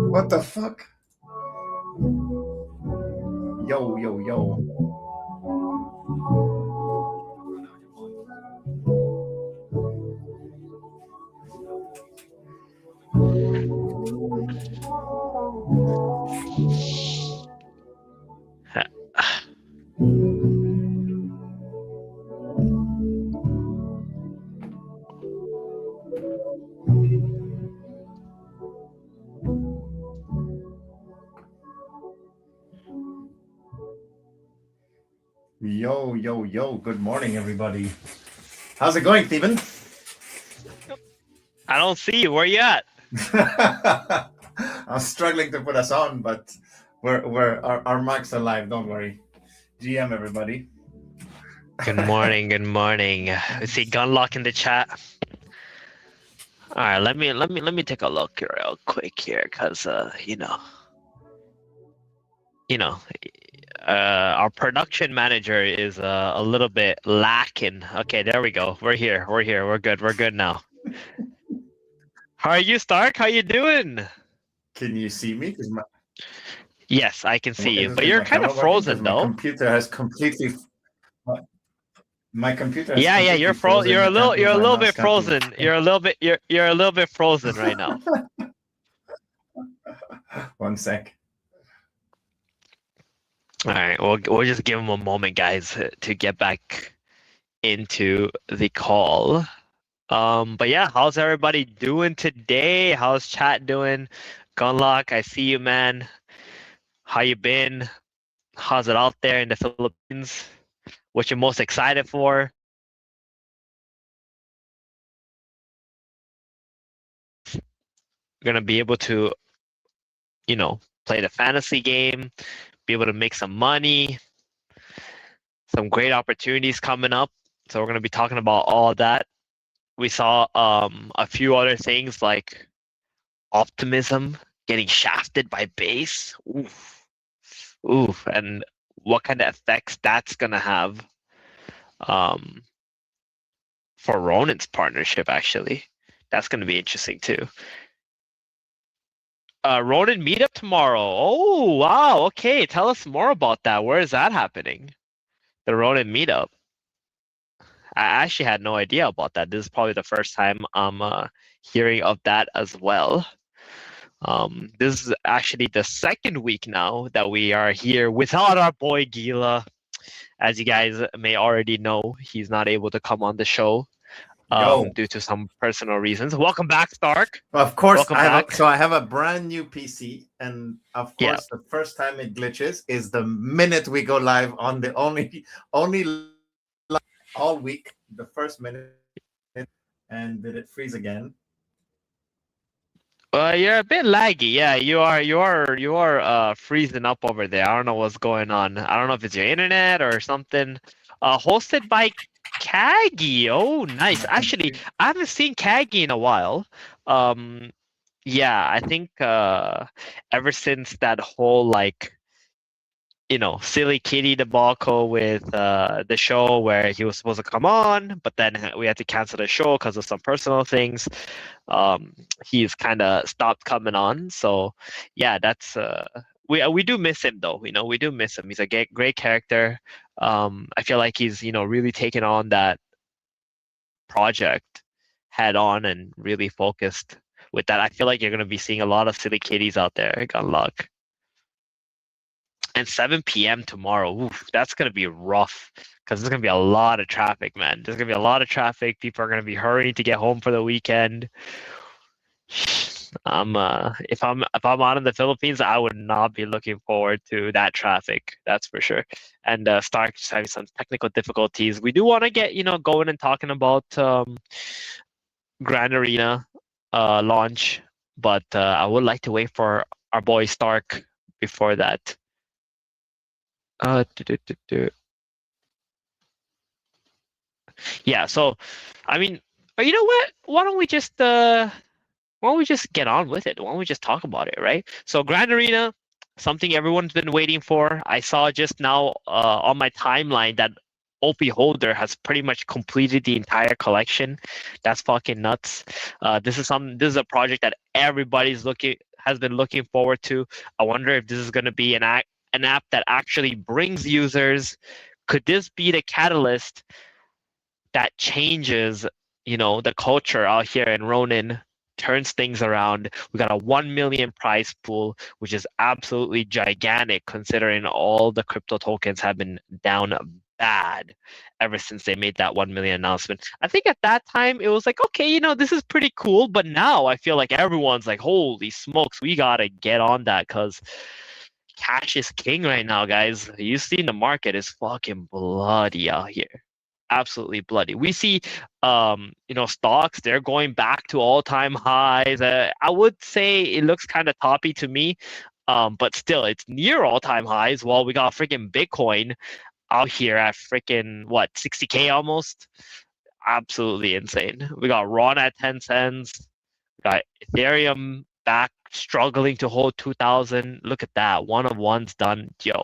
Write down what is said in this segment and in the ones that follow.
What the fuck? Yo, yo, yo. Yo, yo, yo. Good morning, everybody. How's it going, Steven? I don't see you. Where you at? I'm struggling to put us on, but our mics are live. Don't worry. GM, everybody. Good morning. Good morning. We see Gunlock in the chat. All right, let me take a look real quick here, cause our production manager is a little bit lacking. Okay, there we go. We're here. We're good. We're good now. How are you, Stark? How you doing? Can you see me? Yes, I can see you, but you're kind of frozen though. My computer has completely. My computer. Has yeah, you're frozen. You're a little bit frozen. You're a little bit frozen right now. 1 sec. All right, we'll just give him a moment, guys, to get back into the call. But yeah, how's everybody doing today? How's chat doing? Gunlock, I see you, man. How you been? How's it out there in the Philippines? What you most excited for? Gonna be able to, play the fantasy game, be able to make some money, some great opportunities coming up. So we're gonna be talking about all of that. We saw a few other things like optimism getting shafted by base. Oof, and what kind of effects that's gonna have for Ronin's partnership. Actually, that's gonna be interesting too. Ronin meetup tomorrow. Oh wow, okay. Tell us more about that. Where is that happening? The Ronin meetup. I actually had no idea about that. This is probably the first time I'm hearing of that as well. This is actually the second week now that we are here without our boy Gila. As you guys may already know, he's not able to come on the show due to some personal reasons. Welcome back, Stark. Of course, I have a brand new PC, and of course, the first time it glitches is the minute we go live on the only all week, the first minute. And did it freeze again? You're a bit laggy. Yeah, you are freezing up over there. I don't know what's going on. I don't know if it's your internet or something. Hosted by Kagi. Oh, nice. Actually, I haven't seen Kagi in a while. Yeah, I think ever since that whole silly kitty debacle with the show where he was supposed to come on, but then we had to cancel the show because of some personal things. He's kind of stopped coming on. So yeah, that's we do miss him though. We do miss him. He's a great character. I feel like he's really taken on that project head on and really focused with that. I feel like you're gonna be seeing a lot of silly kitties out there. Good luck. And 7 p.m. tomorrow, oof, that's gonna be rough because there's gonna be a lot of traffic, man. There's gonna be a lot of traffic. People are gonna be hurrying to get home for the weekend. If I'm out in the Philippines, I would not be looking forward to that traffic. That's for sure. And Stark's having some technical difficulties. We do want to get going and talking about Grand Arena launch, but I would like to wait for our boy Stark before that. Yeah. So, I mean, you know what? Why don't we just get on with it? Why don't we just talk about it, right? So Grand Arena, something everyone's been waiting for. I saw just now on my timeline that OP Holder has pretty much completed the entire collection. That's fucking nuts. This is a project that everybody's has been looking forward to. I wonder if this is going to be an app that actually brings users. Could this be the catalyst that changes, the culture out here in Ronin, turns things around? We got a 1 million prize pool, which is absolutely gigantic considering all the crypto tokens have been down bad ever since they made that 1 million announcement. I think at that time it was like, okay, this is pretty cool, but now I feel like everyone's like, holy smokes, we gotta get on that because cash is king right now, guys. You see the market is fucking bloody out here. Absolutely bloody. We see stocks, they're going back to all-time highs. I would say it looks kind of toppy to me, but still it's near all-time highs, while we got freaking Bitcoin out here at freaking 60K almost. Absolutely insane. We got Ron at 10 cents. We got Ethereum back struggling to hold 2,000. Look at that. One of one's done. Yo,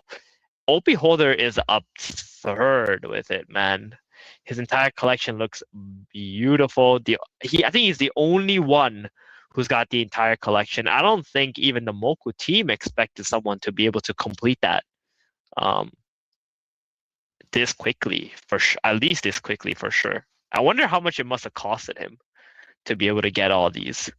OP Holder is absurd with it, man. His entire collection looks beautiful. I think he's the only one who's got the entire collection. I don't think even the Moku team expected someone to be able to complete that this quickly, at least this quickly for sure. I wonder how much it must have costed him to be able to get all these.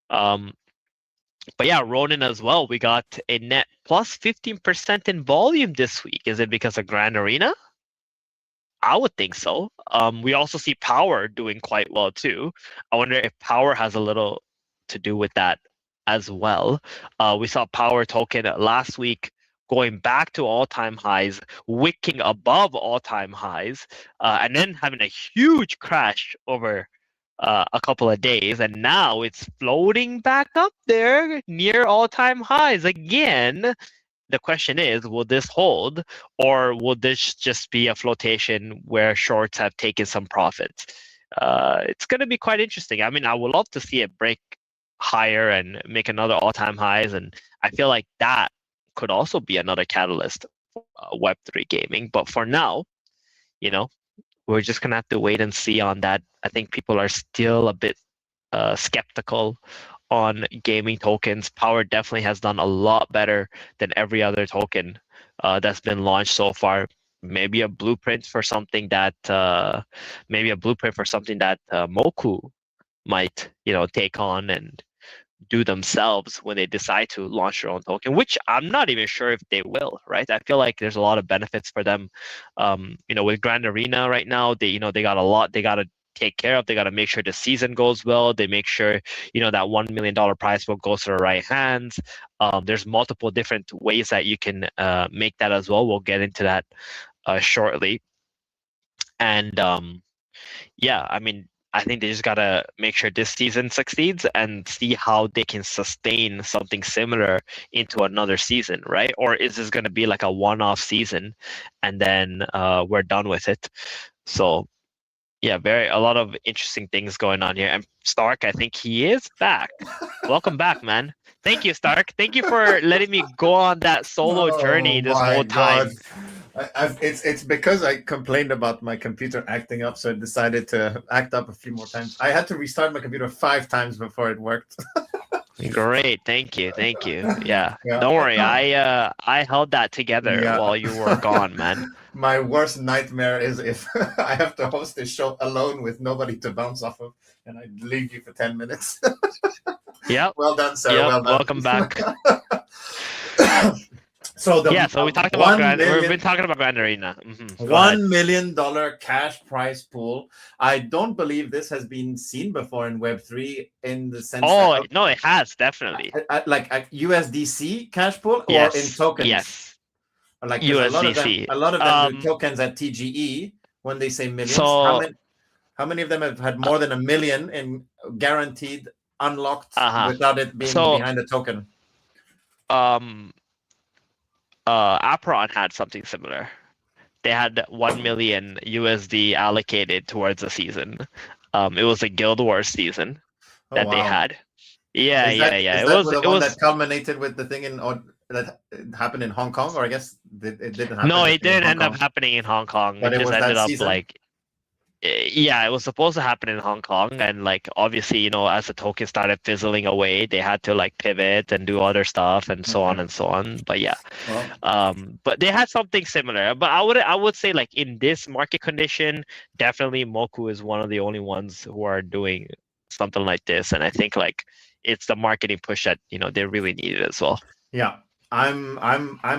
But yeah, Ronin as well. We got a net plus 15% in volume this week. Is it because of Grand Arena? I would think so. We also see Power doing quite well too. I wonder if Power has a little to do with that as well. We saw Power token last week going back to all-time highs, wicking above all-time highs, and then having a huge crash over a couple of days, and now it's floating back up there near all-time highs again. The question is, will this hold, or will this just be a flotation where shorts have taken some profits? It's going to be quite interesting. I mean, I would love to see it break higher and make another all-time highs, and I feel like that could also be another catalyst for Web3 gaming. But for now, we're just going to have to wait and see on that. I think people are still a bit skeptical on gaming tokens. Power definitely has done a lot better than every other token that's been launched so far. Maybe a blueprint for something that Moku might take on and do themselves when they decide to launch their own token, which I'm not even sure if they will, right? I feel like there's a lot of benefits for them. With Grand Arena right now, they got a lot they got to take care of. They got to make sure the season goes well. They make sure that $1 million prize pool goes to the right hands. There's multiple different ways that you can make that as well. We'll get into that shortly. And yeah, I mean, I think they just gotta make sure this season succeeds and see how they can sustain something similar into another season, right? Or is this gonna be like a one-off season and then we're done with it? So yeah, a lot of interesting things going on here. And Stark, I think he is back. Welcome back, man. Thank you, Stark. Thank you for letting me go on that solo journey this whole time. It's because I complained about my computer acting up, so I decided to act up a few more times. I had to restart my computer 5 times before it worked. Great, thank you. Yeah, Yeah. don't worry. I held that together Yeah. while you were gone, man. My worst nightmare is if I have to host a show alone with nobody to bounce off of, and I leave you for 10 minutes. Yep, Well done, sir. yep. Well done. Welcome back. So the Yeah, so we talked about one We've been million talking about Grand Arena. Go ahead. $1 million cash prize pool. I don't believe this has been seen before in Web3 in the sense Oh no, it has definitely. like a USDC cash pool or in Yes, tokens. yes. Like because USDC. a lot of them do tokens at TGE when they say millions. So How many of them have had more than a million in guaranteed unlocked uh-huh. without it being So behind a token? Apron had something similar. They had 1 million USD allocated towards the season. It was a Guild Wars season that they had. Yeah, Is yeah. that the one that culminated with the thing that happened in Hong Kong, or I guess it didn't happen? No, it didn't end up happening in Hong Kong. But it it just was ended that up season? like, yeah, it was supposed to happen in Hong Kong, and like obviously, you know, as the token started fizzling away, they had to like pivot and do other stuff and so on and so on. But yeah, but they had something similar. But I would say like in this market condition, definitely Moku is one of the only ones who are doing something like this, and I think like it's the marketing push that you know they really needed as well. Yeah, I'm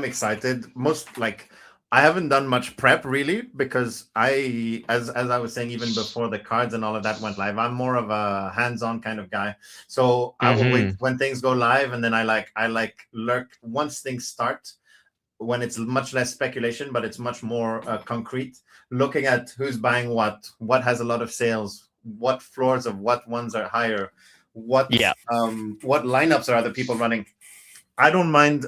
excited. Most like I haven't done much prep really because as I was saying even before the cards and all of that went live, I'm more of a hands-on kind of guy. So I will wait when things go live, and then I like lurk once things start, when it's much less speculation, but it's much more concrete. Looking at who's buying what has a lot of sales, what floors of what ones are higher, what lineups are other people running. I don't mind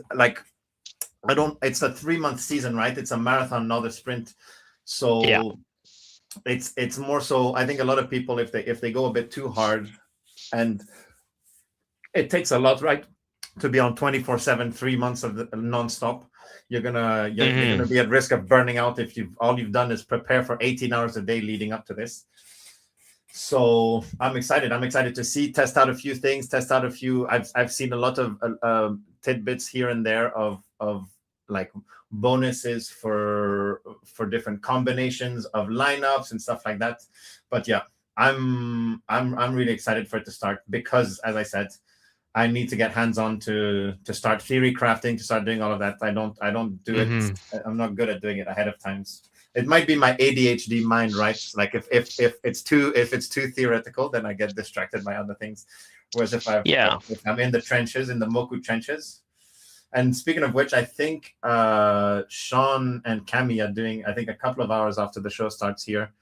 it's a 3-month season, right? It's a marathon, not a sprint. So it's more so I think a lot of people if they go a bit too hard, and it takes a lot, right, to be on 24/7 3 months of non-stop, you're gonna be at risk of burning out if all you've done is prepare for 18 hours a day leading up to this. So I'm excited to test out a few things, I've seen a lot of tidbits here and there of like bonuses for different combinations of lineups and stuff like that. But yeah, I'm really excited for it to start because, as I said, I need to get hands-on to start theory crafting, to start doing all of that. I don't do it. I'm not good at doing it ahead of times. It might be my ADHD mind, right? Like if it's too theoretical, then I get distracted by other things. Whereas if I'm in the trenches, in the Moku trenches. And speaking of which, I think Sean and Cami are doing, I think a couple of hours after the show starts here,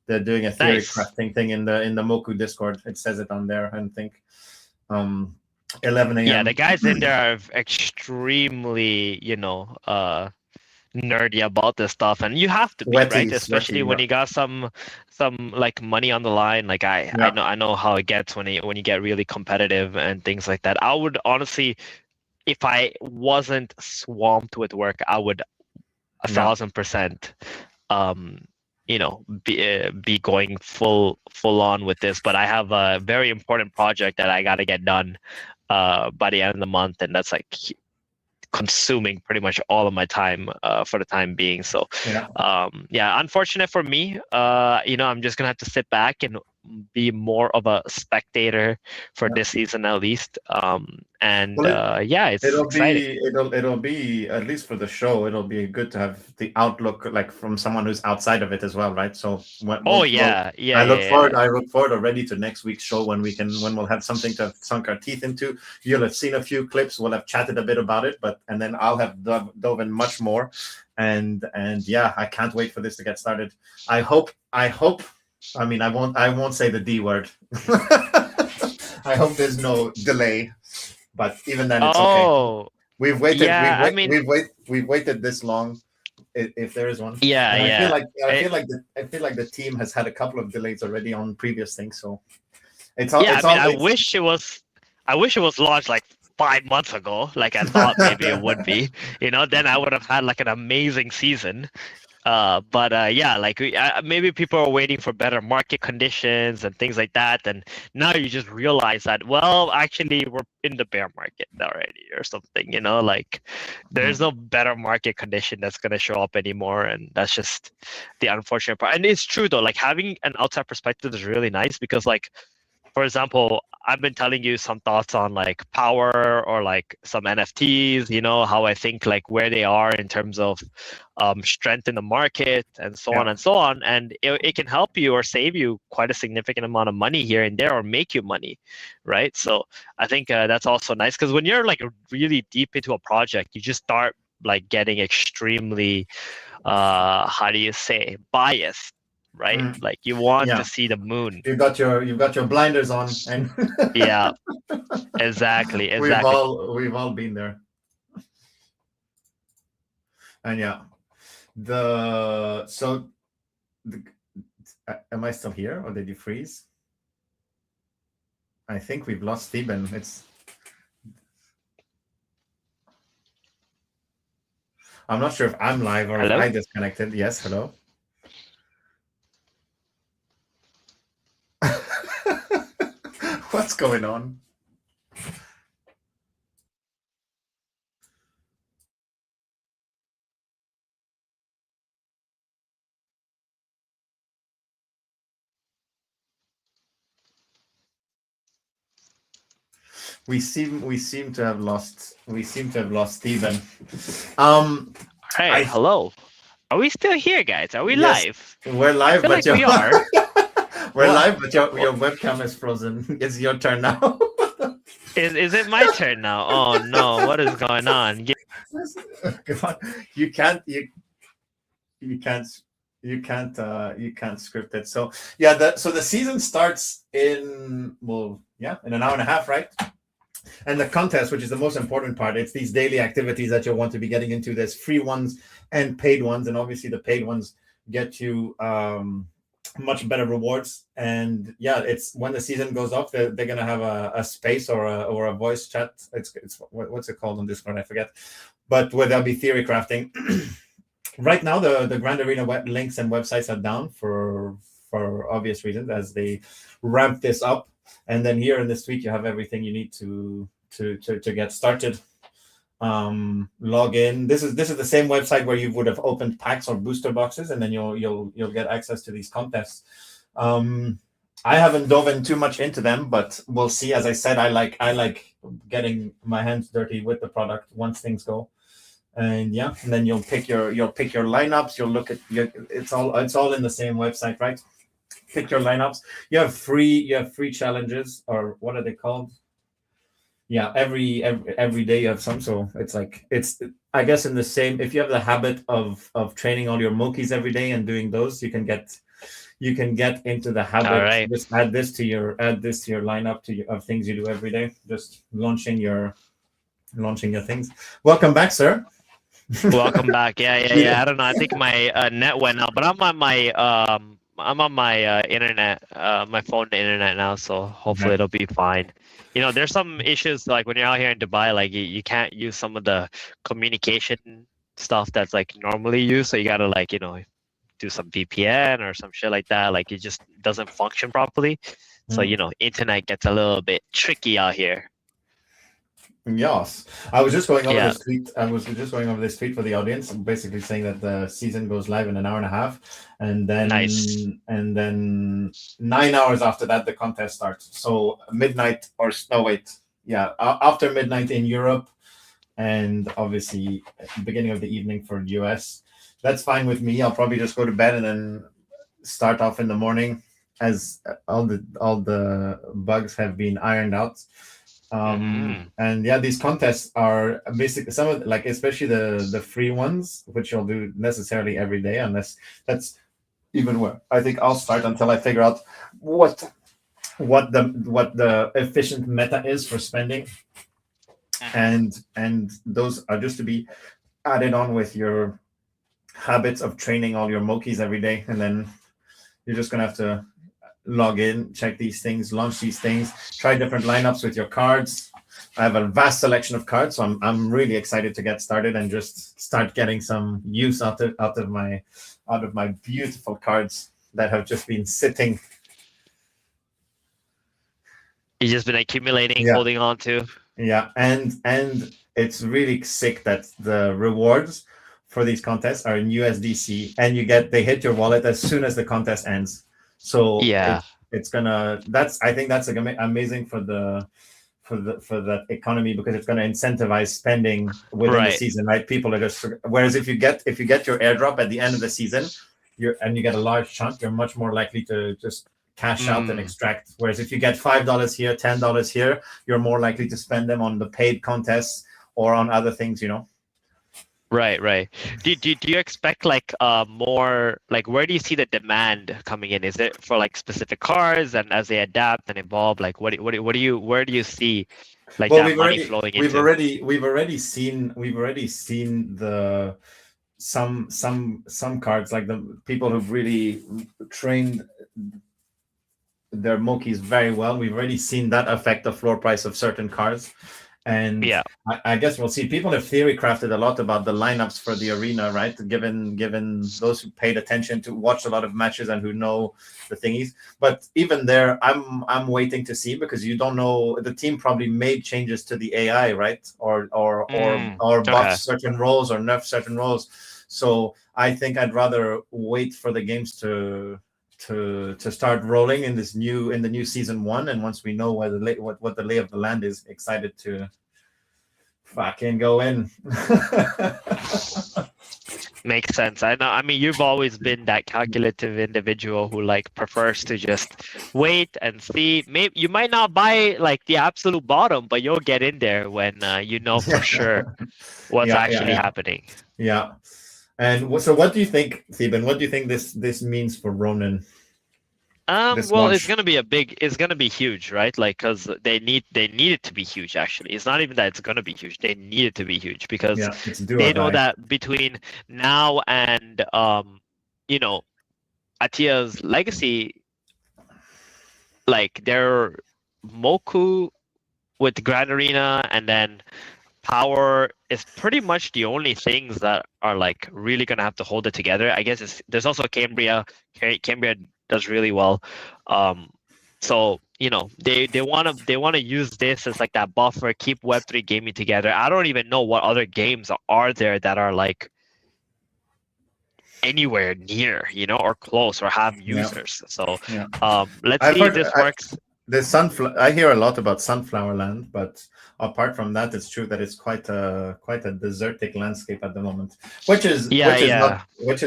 they're doing a theory crafting thing in the Moku Discord. It says it on there, I think. 11 a.m. Yeah, the guys in there are extremely, nerdy about this stuff, and you have to be, right? Especially when you got some like money on the line. Like I know how it gets when you get really competitive and things like that. I would honestly, if I wasn't swamped with work, I would 1,000%, be going full on with this. But I have a very important project that I got to get done by the end of the month, and that's like consuming pretty much all of my time for the time being. So unfortunate for me. I'm just gonna have to sit back and be more of a spectator for this season at least. It's exciting. It'll be, at least for the show, it'll be good to have the outlook like from someone who's outside of it as well, right? So I look forward already to next week's show when we'll have something to have sunk our teeth into. You'll have seen a few clips, we'll have chatted a bit about it, and then I'll have dove in much more. And I can't wait for this to get started. I hope I mean, I won't say the D word. I hope there's no delay, but even then, it's okay. We've waited. We've waited this long. If there is one, I feel like the team has had a couple of delays already on previous things. So I wish it was launched like 5 months ago. Like I thought maybe it would be. Then I would have had like an amazing season. Yeah, like maybe people are waiting for better market conditions and things like that, and now you just realize that, well, actually we're in the bear market already or something, like there's no better market condition that's going to show up anymore, and that's just the unfortunate part. And it's true though, like having an outside perspective is really nice because, like, for example, I've been telling you some thoughts on like power or like some NFTs, how I think like where they are in terms of strength in the market and so on and so on. And it can help you or save you quite a significant amount of money here and there or make you money, right? So I think that's also nice because when you're like really deep into a project, you just start like getting extremely, how do you say, biased, right? Like you want to see the moon. You've got your blinders on, and Yeah, exactly. we've all been there. And am I still here or did you freeze? I think we've lost Stephen. I'm not sure if I'm live or if I disconnected. Yes, hello. What's going on? We seem to have lost Stephen. Hey, hello. Are we still here, guys? Are we live? We're live, but we are. We're live, but your webcam is frozen. It's your turn now. Is it my turn now? Oh no! What is going on? Come on. You can't script it. So so the season starts in an hour and a half, right? And the contest, which is the most important part, it's these daily activities that you'll want to be getting into. There's free ones and paid ones, and obviously the paid ones get you much better rewards. And it's when the season goes off, they're gonna have a space or a voice chat. It's what's it called on Discord? I forget, but where there'll be theory crafting. Right now, the Grand Arena links and websites are down for obvious reasons as they ramp this up. And then here in this tweet, you have everything you need to get started. Log in. This is the same website where you would have opened packs or booster boxes, and then you'll get access to these contests. I haven't dove in too much into them, but we'll see. As I said, I like getting my hands dirty with the product once things go. And then you'll pick your lineups. You'll look at it's all in the same website, right? Pick your lineups. You have free challenges, or what are they called? Every day you have some. So it's I guess in the same. If you have the habit of training all your Mokies every day and doing those, you can get into the habit. All right. Just add this to your lineup of things you do every day. Just launching your things. Welcome back, sir. Welcome back. Yeah. I don't know. I think my net went out, but I'm on my internet, my phone internet now, so hopefully it'll be fine. There's some issues like when you're out here in Dubai, like you can't use some of the communication stuff that's like normally used, so you gotta like do some VPN or some shit like that. Like it just doesn't function properly. So internet gets a little bit tricky out here. Yes, I was just going over this tweet. I was just going over this tweet for the audience, basically saying that the season goes live in an hour and a half, and then 9 hours after that the contest starts. So midnight after midnight in Europe, and obviously beginning of the evening for the US. That's fine with me. I'll probably just go to bed and then start off in the morning, as all the bugs have been ironed out. And these contests are basically some of especially the free ones, which you'll do necessarily every day, unless that's even where I think I'll start until I figure out what the efficient meta is for spending, and those are just to be added on with your habits of training all your Mokies every day, and then you're just gonna have to log in, check these things, launch these things, try different lineups with your cards. I have a vast selection of cards, so I'm really excited to get started and just start getting some use out of my beautiful cards that have just been sitting. You've just been accumulating, Yeah. holding on to. Yeah, and it's really sick that the rewards for these contests are in USDC, and they hit your wallet as soon as the contest ends. So Yeah. it's gonna. I think that's amazing for the economy, because it's going to incentivize spending within the season, right? People are just, whereas if you get your airdrop at the end of the season, you get a large chunk, you're much more likely to just cash out and extract. Whereas if you get $5 here, $10 here, you're more likely to spend them on the paid contests or on other things, Right. Do you expect like more, like, where do you see the demand coming in? Is it for like specific cars, and as they adapt and evolve, like where do you see like that money flowing into? We've already seen the some cards, like the people who've really trained their Mokis very well. We've already seen that affect the floor price of certain cards. And yeah, I guess we'll see. People have theory crafted a lot about the lineups for the arena, right? Given those who paid attention, to watch a lot of matches and who know the thingies. But even there, I'm waiting to see, because you don't know. The team probably made changes to the AI, right? Or buff certain roles or nerf certain roles. So I think I'd rather wait for the games to start rolling in the new season 1, and once we know what the lay of the land is, excited to fucking go in. Makes sense. I know. I mean, you've always been that calculative individual who like prefers to just wait and see. Maybe you might not buy like the absolute bottom, but you'll get in there when you know for sure what's actually happening. Yeah. And so, what do you think, Theban? What do you think this means for Ronin? Well, it's gonna be huge, right? Like, because they need it to be huge. Actually, it's not even that it's gonna be huge. They need it to be huge, because they know that between now and Atia's legacy, like their Moku with Grand Arena and then Power is pretty much the only things that are like really gonna have to hold it together. I guess there's also Cambria. Cambria does really well. So they wanna use this as like that buffer, keep Web3 gaming together. I don't even know what other games are there that are like anywhere near, or close, or have users. So let's see if this works. I hear a lot about Sunflower Land, but apart from that, it's true that it's quite a desertic landscape at the moment, which is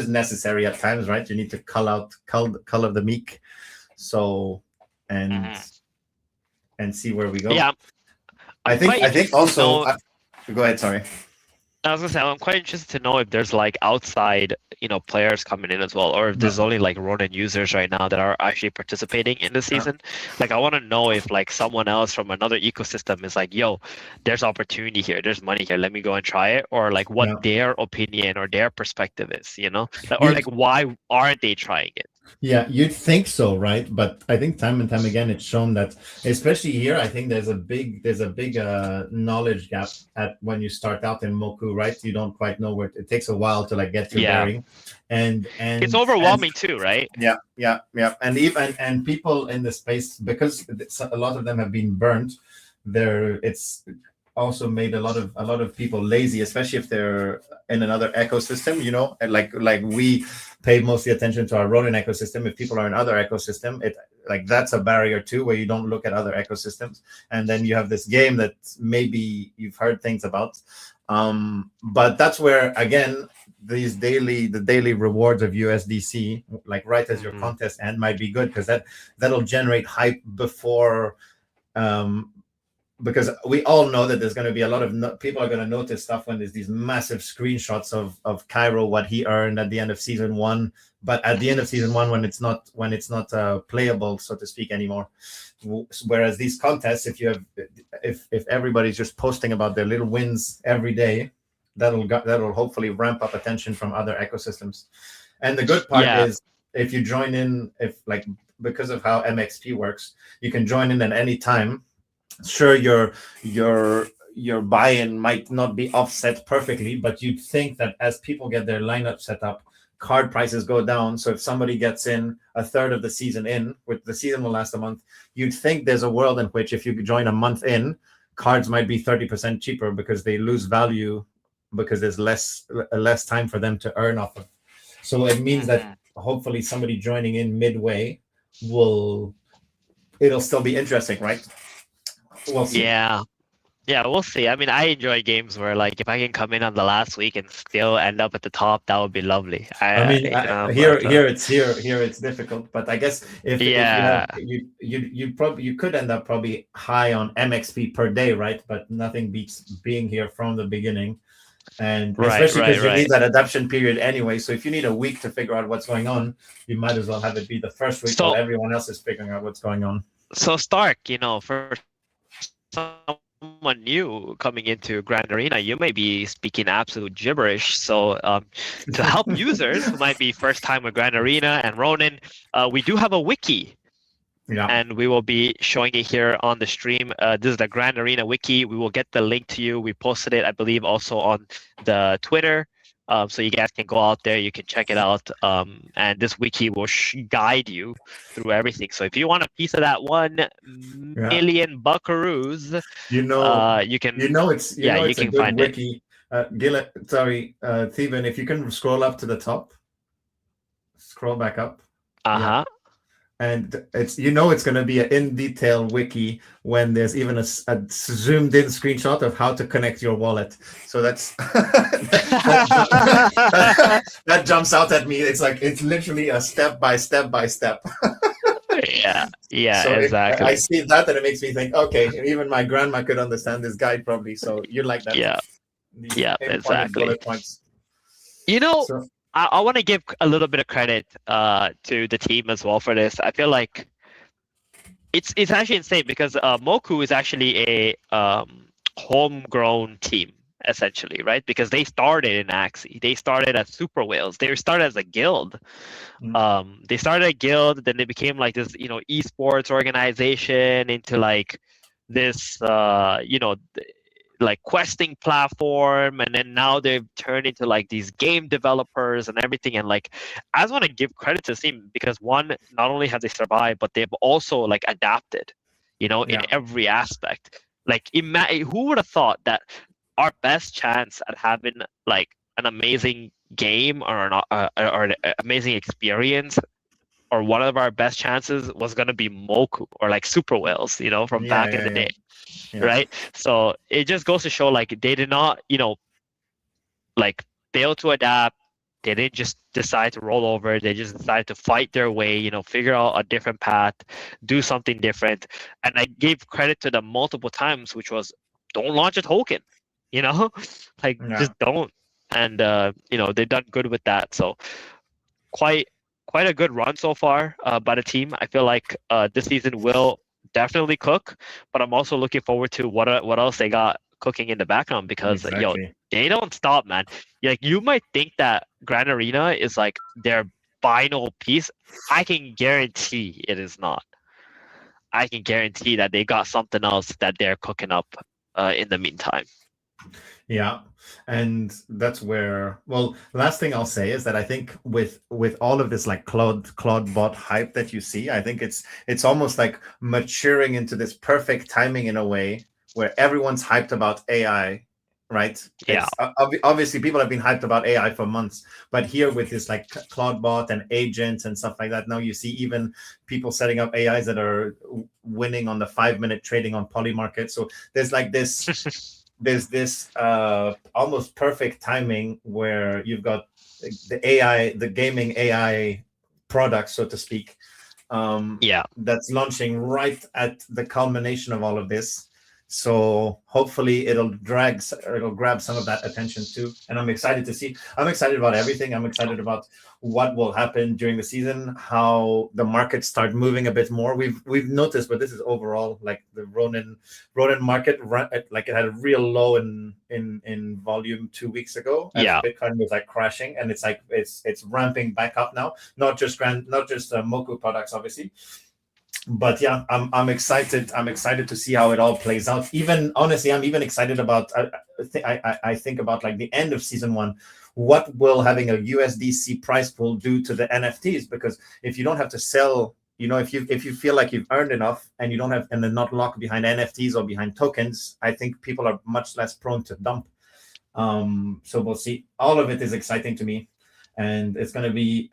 necessary at times, right? You need to cull the meek, so and see where we go. Yeah, I think also. Go ahead. Sorry. I was gonna say, I'm quite interested to know if there's like outside, players coming in as well, or if there's only like Ronin users right now that are actually participating in the season. Like, I want to know if like someone else from another ecosystem is like, yo, there's opportunity here, there's money here, let me go and try it, or like what their opinion or their perspective is, or like why aren't they trying it? Yeah, you'd think so, right? But I think time and time again, it's shown that, especially here, I think there's a big knowledge gap when you start out in Moku, right? You don't quite know where it takes a while to like get your bearing, and it's overwhelming too, right? Yeah. And people in the space, because a lot of them have been burnt, it's also made a lot of people lazy, especially if they're in another ecosystem, and like we pay mostly attention to our Ronin ecosystem. If people are in other ecosystem, that's a barrier too, where you don't look at other ecosystems, and then you have this game that maybe you've heard things about, but that's where again the daily rewards of USDC, like right as your contest end, might be good, because that'll generate hype before. Because we all know that there's going to be a lot of people are going to notice stuff when there's these massive screenshots of Cairo, what he earned at the end of season 1, but at the end of season 1, when it's not playable, so to speak, anymore. Whereas these contests, if everybody's just posting about their little wins every day, that'll hopefully ramp up attention from other ecosystems. And the good part is, if you join in, because of how MXP works, you can join in at any time. Sure, your buy-in might not be offset perfectly, but you'd think that as people get their lineup set up, card prices go down. So if somebody gets in a third of the season in, with the season will last a month, you'd think there's a world in which if you join a month in, cards might be 30% cheaper because they lose value because there's less time for them to earn off of. So it means that hopefully somebody joining in midway it'll still be interesting, right? We'll see. Yeah, we'll see. I mean, I enjoy games where, like, if I can come in on the last week and still end up at the top, that would be lovely. Here it's difficult, but I guess if you could end up probably high on MXP per day, right? But nothing beats being here from the beginning, and especially because you need that adaptation period anyway. So if you need a week to figure out what's going on, you might as well have it be the first week while everyone else is figuring out what's going on. So Stark, for someone new coming into Grand Arena, you may be speaking absolute gibberish. So to help users who might be first time with Grand Arena and Ronin, we do have a wiki. Yeah. And we will be showing it here on the stream. This is the Grand Arena wiki. We will get the link to you. We posted it, I believe, also on the Twitter. So you guys can go out there, you can check it out, and this wiki will guide you through everything. So if you want a piece of that 1 million buckaroos, you can. You can find wiki. Theban, if you can scroll up to the top, scroll back up. Yeah. And it's going to be an in-detail wiki when there's even a zoomed-in screenshot of how to connect your wallet. So that's that jumps out at me. It's literally a step by step. Yeah, so exactly. I see that, and it makes me think, okay, even my grandma could understand this guide probably. So you're like that. Yeah, exactly. Bullet points. I want to give a little bit of credit to the team as well for this. I feel like it's actually insane because Moku is actually a homegrown team, essentially, right? Because they started in Axie. They started as Super Whales. They started as a guild. They started a guild, then they became like this, esports organization into like this, like questing platform, and then now they've turned into like these game developers and everything. And like, I just want to give credit to the team because one, not only have they survived, but they've also like adapted, in every aspect. Like, who would have thought that our best chance at having like an amazing game or an amazing experience, or one of our best chances was going to be Moku or like Super Whales, from back in the day. Right? So it just goes to show like they did not, like fail to adapt. They didn't just decide to roll over. They just decided to fight their way, figure out a different path, do something different. And I gave credit to them multiple times, which was don't launch a token, just don't. And, they've done good with that. So quite a good run so far by the team. I feel like this season will definitely cook, but I'm also looking forward to what else they got cooking in the background because they don't stop, man. You might think that Grand Arena is like their final piece. I can guarantee it is not. I can guarantee that they got something else that they're cooking up in the meantime. Yeah, and that's where. Well, last thing I'll say is that I think with all of this like Claude bot hype that you see, I think it's almost like maturing into this perfect timing in a way where everyone's hyped about AI, right? Yeah. Obviously, people have been hyped about AI for months, but here with this like Claude bot and agents and stuff like that, now you see even people setting up AIs that are winning on the 5-minute trading on Polymarket. So there's like this. There's this almost perfect timing where you've got the gaming AI product, so to speak, that's launching right at the culmination of all of this. So hopefully it'll grab some of that attention too. And I'm excited to see. I'm excited about everything. I'm excited about what will happen during the season, how the markets start moving a bit more. We've noticed, but this is overall like the Ronin market, like it had a real low in volume 2 weeks ago as Yeah. Bitcoin was like crashing, and it's like it's ramping back up now. Not just Moku products, obviously. But yeah, I'm excited. I'm excited to see how it all plays out. Even honestly, I'm even excited about. I think about like the end of season one. What will having a USDC price pool do to the NFTs? Because if you don't have to sell, if you feel like you've earned enough and you don't have and they're not locked behind NFTs or behind tokens, I think people are much less prone to dump. So we'll see. All of it is exciting to me, and it's going to be.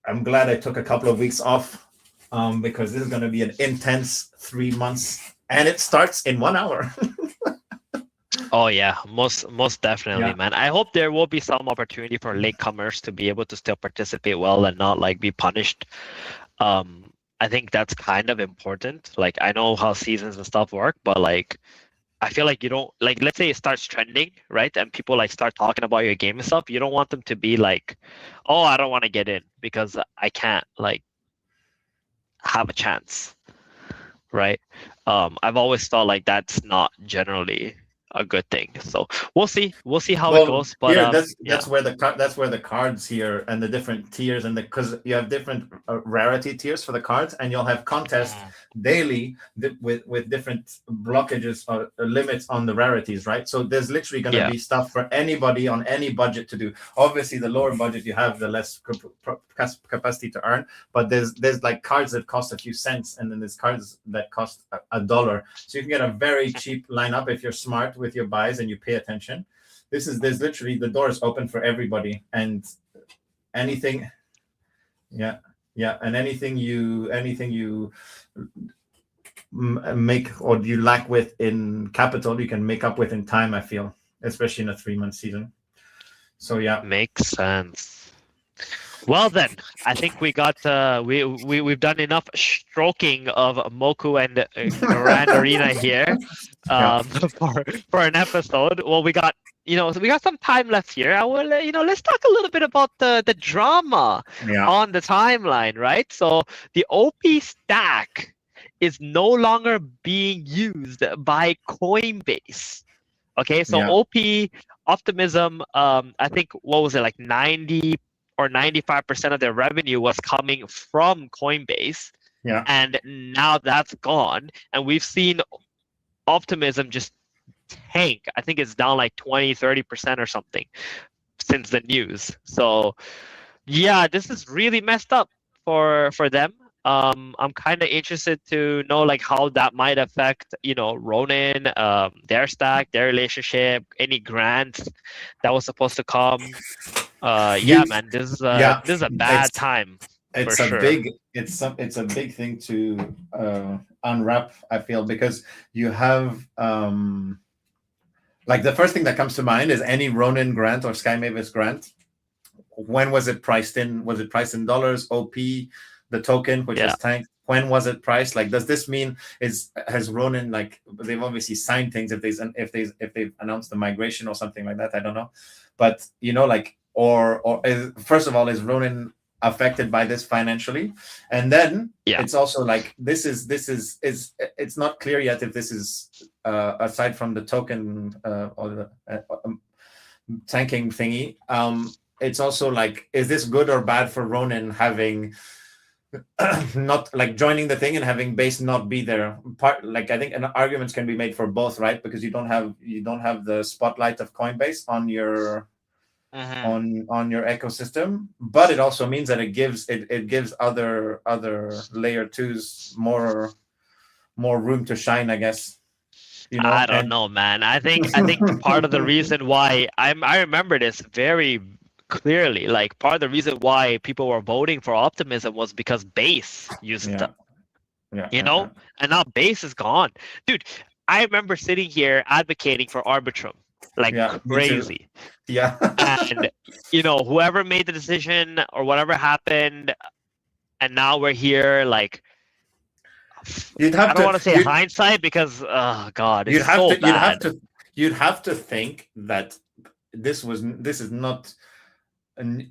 I'm glad I took a couple of weeks off. Because this is going to be an intense 3 months, and it starts in 1 hour. Oh yeah, most definitely, Yeah. man. I hope there will be some opportunity for latecomers to be able to still participate well and not like be punished. I think that's kind of important. Like I know how seasons and stuff work, but like I feel like you don't like let's say it starts trending, right? And people like start talking about your game and stuff. You don't want them to be like, oh, I don't want to get in because I can't like have a chance, right? I've always thought like that's not generally a good thing. So we'll see how it goes. But here yeah, that's where the cards here and the different tiers and because you have different rarity tiers for the cards, and you'll have contests daily with different blockages or limits on the rarities, right? So there's literally going to yeah, be stuff for anybody on any budget to do. Obviously, the lower budget you have, the less capacity to earn. But there's like cards that cost a few cents, and then there's cards that cost $1. So you can get a very cheap lineup if you're smart with your buys and you pay attention. There's literally the door is open for everybody, and anything, yeah, and anything you make or you lack with in capital, you can make up with in time. I feel, especially in a 3-month season. So yeah, makes sense. Well then, I think we got we've done enough stroking of Moku and Grand Arena here for an episode. Well, we got some time left here. I will let's talk a little bit about the drama on the timeline, right? So the OP stack is no longer being used by Coinbase. Okay, so OP Optimism, I think what was it like 90 or 95% of their revenue was coming from Coinbase. Yeah. And now that's gone. And we've seen Optimism just tank. I think it's down like 20, 30% or something since the news. So yeah, this is really messed up for them. I'm kind of interested to know like how that might affect, Ronin, their stack, their relationship, any grants that was supposed to come. Yeah, man, this is a bad time. It's a big thing to unwrap. I feel because you have like the first thing that comes to mind is any Ronin grant or Sky Mavis grant. When was it priced in? Was it priced in dollars? OP, the token, which is tanked. When was it priced? Like, does this mean has Ronin like they've obviously signed things if they've announced the migration or something like that? I don't know, but or first of all, is Ronin affected by this financially? And then it's also like this is it's not clear yet if this is aside from the token or the tanking thingy. It's also like, is this good or bad for Ronin having not like joining the thing and having base not be there? I think arguments can be made for both, right? Because you don't have the spotlight of Coinbase on your on your ecosystem, but it also means that it gives other layer twos more room to shine, I guess. I don't know, man. I think part of the reason why I remember this very clearly, like part of the reason why people were voting for Optimism was because Base used them. And now Base is gone. Dude, I remember sitting here advocating for Arbitrum like crazy. And whoever made the decision or whatever happened, and now we're here like You'd I have don't to. want to say You'd, hindsight because oh god, you'd it's have so to. You'd have bad. to. You'd have to think that this was. This is not.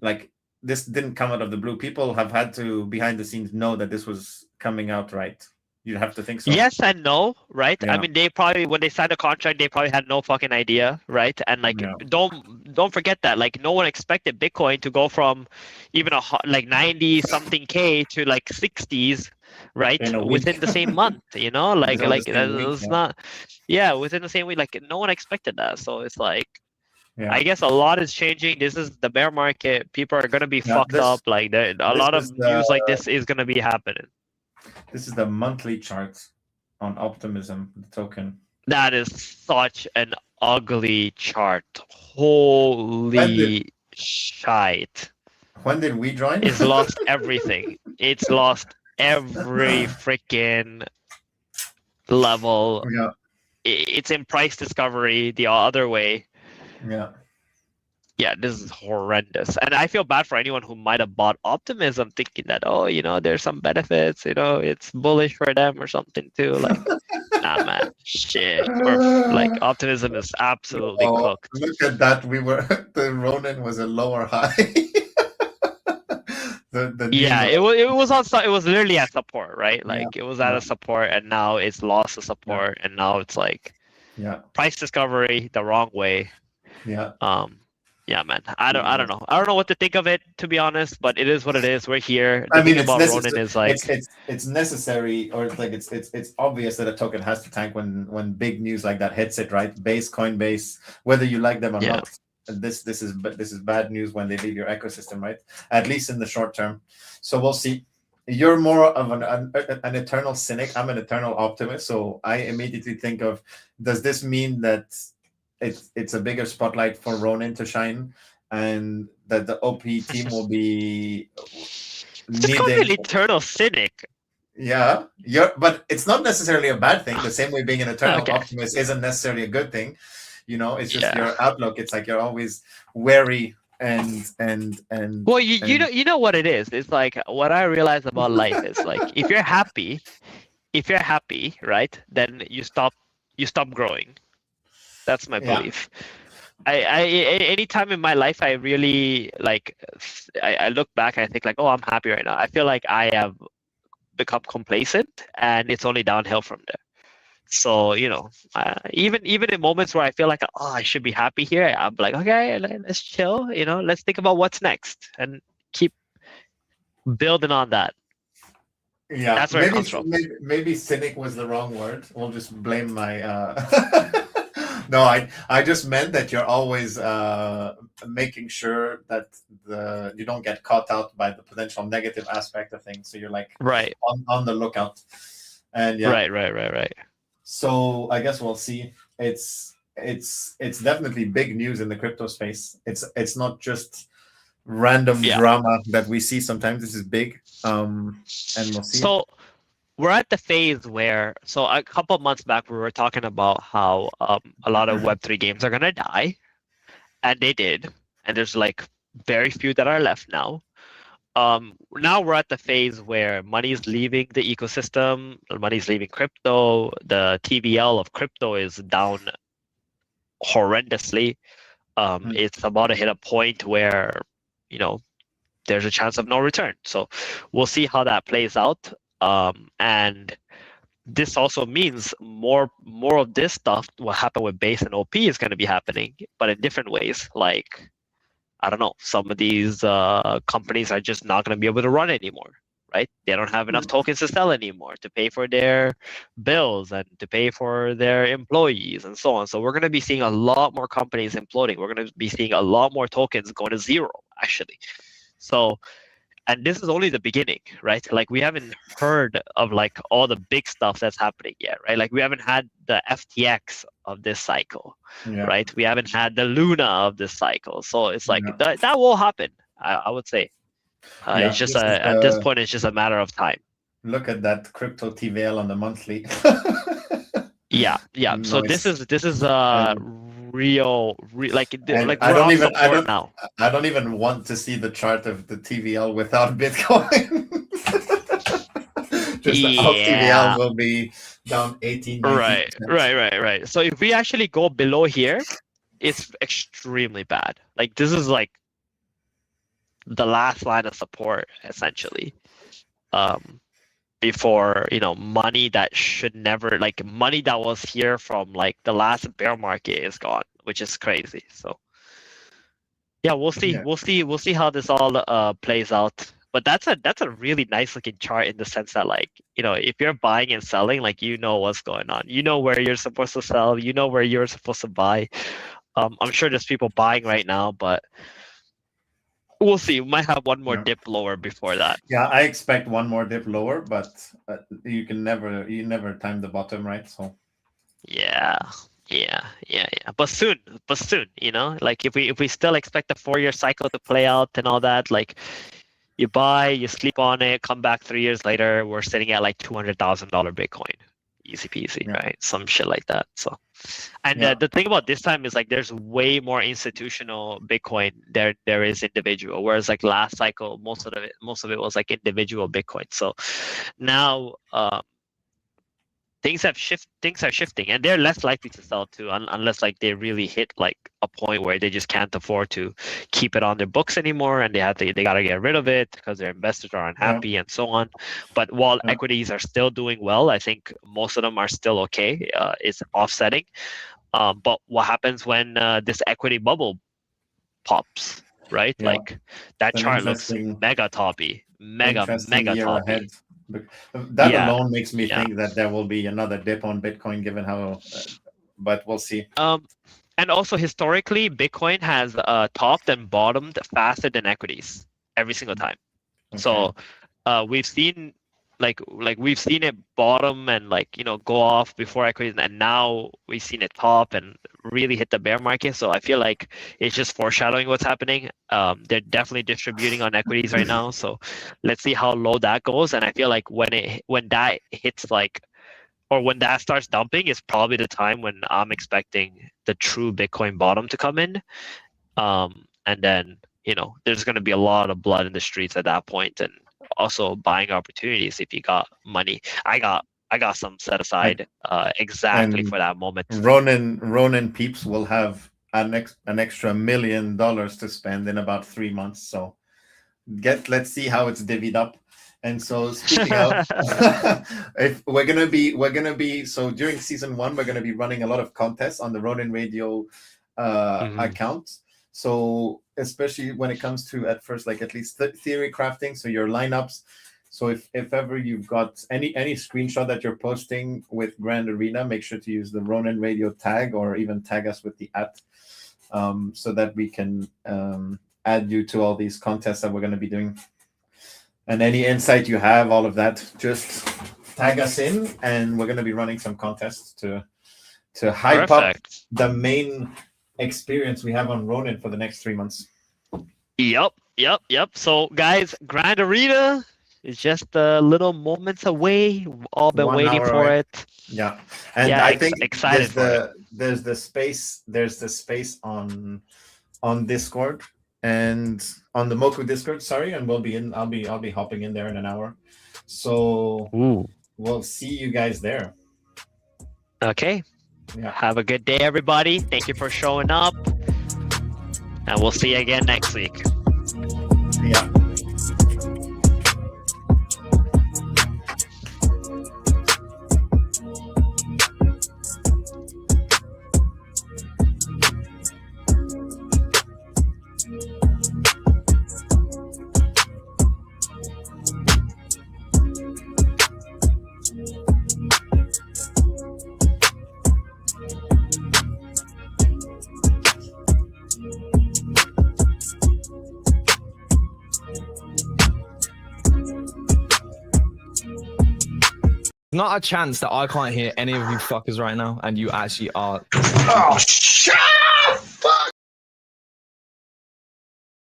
Like this didn't come out of the blue. People have had to behind the scenes know that this was coming out, right? You'd have to think so. Yes and no, right? I Yeah. mean, they probably when they signed the contract, they probably had no fucking idea, right? And like, Yeah. don't forget that like no one expected Bitcoin to go from even like 90 something K to like 60s, right? In a week. Within the same month, you know, like Within the same week, it's yeah. not, yeah, within the same week, like no one expected that. So it's like. Yeah. I guess a lot is changing. This is the bear market. People are gonna be fucked up. Like a lot of news like this is gonna be happening. This is the monthly chart on Optimism, the token. That is such an ugly chart. Holy shite! When did we join? It's lost everything. It's lost every freaking level. Yeah. It's in price discovery the other way. Yeah. Yeah, this is horrendous. And I feel bad for anyone who might have bought Optimism thinking that, oh, you know, there's some benefits, you know, it's bullish for them or something too. Like, nah, man, shit. Or like Optimism is absolutely cooked. Look at that. The Ronin was a lower high. Yeah, it was literally at support, right? Like it was at a support and now it's lost a support and now it's like price discovery the wrong way. Yeah. Yeah, man. I don't know. I don't know what to think of it, to be honest. But it is what it is. We're here. I mean, about Ronin is like it's necessary, or it's like it's obvious that a token has to tank when big news like that hits it, right? Base, Coinbase, whether you like them or not. This is bad news when they leave your ecosystem, right? At least in the short term. So we'll see. You're more of an eternal cynic. I'm an eternal optimist. So I immediately think of, does this mean that it's a bigger spotlight for Ronin to shine, and that the OP team will be just call me an eternal cynic. Yeah, but it's not necessarily a bad thing. The same way being an eternal optimist isn't necessarily a good thing. You know, it's just your outlook. It's like you're always wary and well, you know what it is. It's like what I realize about life is like if you're happy, right, then you stop growing. That's my belief. I any time in my life I really like I look back and I think like, oh, I'm happy right now. I feel like I have become complacent and it's only downhill from there. So, you know, even in moments where I feel like, oh, I should be happy here, I'm like, okay, let's chill, you know, let's think about what's next and keep building on that. Yeah, that's where it comes from. Maybe cynic was the wrong word. We'll just blame my no, I just meant that you're always making sure that you don't get caught out by the potential negative aspect of things. So you're like on the lookout. And right. So I guess we'll see. It's definitely big news in the crypto space. It's not just random drama that we see sometimes. This is big. And we'll see. So we're at the phase where, so a couple of months back, we were talking about how a lot of Web3 games are going to die. And they did. And there's like very few that are left now. Now we're at the phase where money's leaving the ecosystem, money's leaving crypto. The TVL of crypto is down horrendously. It's about to hit a point where, you know, there's a chance of no return. So we'll see how that plays out. And this also means more of this stuff, what happened with Base and OP, is going to be happening, but in different ways. Like, I don't know, some of these companies are just not going to be able to run anymore, right? They don't have enough tokens to sell anymore to pay for their bills and to pay for their employees and so on. So we're going to be seeing a lot more companies imploding. We're going to be seeing a lot more tokens going to zero, actually. So, and this is only the beginning, right? Like we haven't heard of like all the big stuff that's happening yet, right? Like we haven't had the FTX of this cycle, right? We haven't had the Luna of this cycle. So it's like that will happen, I would say. It's just at this point, it's just a matter of time. Look at that crypto TVL on the monthly. Yeah. Nice. So this is real like I don't even want to see the chart of the TVL without Bitcoin. just the Yeah. TVL will be down 18, 19%. Right. So if we actually go below here, it's extremely bad. Like this is like the last line of support essentially. Before money that should never, like money that was here from like the last bear market is gone, which is crazy. So yeah, we'll see. Yeah. We'll see how this all plays out. But that's a really nice looking chart in the sense that like if you're buying and selling, like what's going on. You know where you're supposed to sell. You know where you're supposed to buy. I'm sure there's people buying right now, but we'll see. We might have one more dip lower before that. Yeah, I expect one more dip lower, but you never time the bottom, right? So yeah. But soon, like if we still expect the 4-year cycle to play out and all that, like you buy, you sleep on it, come back 3 years later, we're sitting at like $200,000 Bitcoin, easy peasy, right? Some shit like that. So, and the thing about this time is like there's way more institutional Bitcoin there is individual, whereas like last cycle most of it was like individual Bitcoin. So now things are shifting, and they're less likely to sell too, unless like they really hit like a point where they just can't afford to keep it on their books anymore, and they gotta get rid of it because their investors are unhappy and so on. But while equities are still doing well, I think most of them are still okay. It's offsetting. But what happens when this equity bubble pops, right? Like that chart looks mega toppy, mega toppy. That alone makes me think that there will be another dip on Bitcoin, given how. But we'll see. And also historically, Bitcoin has topped and bottomed faster than equities every single time. Okay. So we've seen we've seen it bottom and go off before equities, and now we've seen it top and really hit the bear market. So I feel like it's just foreshadowing what's happening. They're definitely distributing on equities right now. So let's see how low that goes. And I feel like when that hits or when that starts dumping is probably the time when I'm expecting the true Bitcoin bottom to come in. And then, there's going to be a lot of blood in the streets at that point, and also buying opportunities if you got money. I got some set aside exactly for that moment. Ronin peeps will have an extra $1 million to spend in about 3 months. So let's see how it's divvied up. And so speaking of, if we're gonna be so during season 1, we're gonna be running a lot of contests on the Ronin Radio account. So especially when it comes to at first like at least theory crafting, so your lineups. So if ever you've got any screenshot that you're posting with Grand Arena, make sure to use the Ronin Radio tag, or even tag us with the @ so that we can add you to all these contests that we're going to be doing. And any insight you have, all of that, just tag us in, and we're going to be running some contests to hype up the main experience we have on Ronin for the next 3 months. Yep. So guys, Grand Arena is just little moments away. We've all been waiting for it. Yeah, and I think excited there's the space on Discord and on the Moku Discord. Sorry, and I'll be hopping in there in an hour. So we'll see you guys there. Okay. Yeah. Have a good day, everybody. Thank you for showing up, and we'll see you again next week. Yeah. Not a chance that I can't hear any of you fuckers right now, and you actually are. Oh, shit!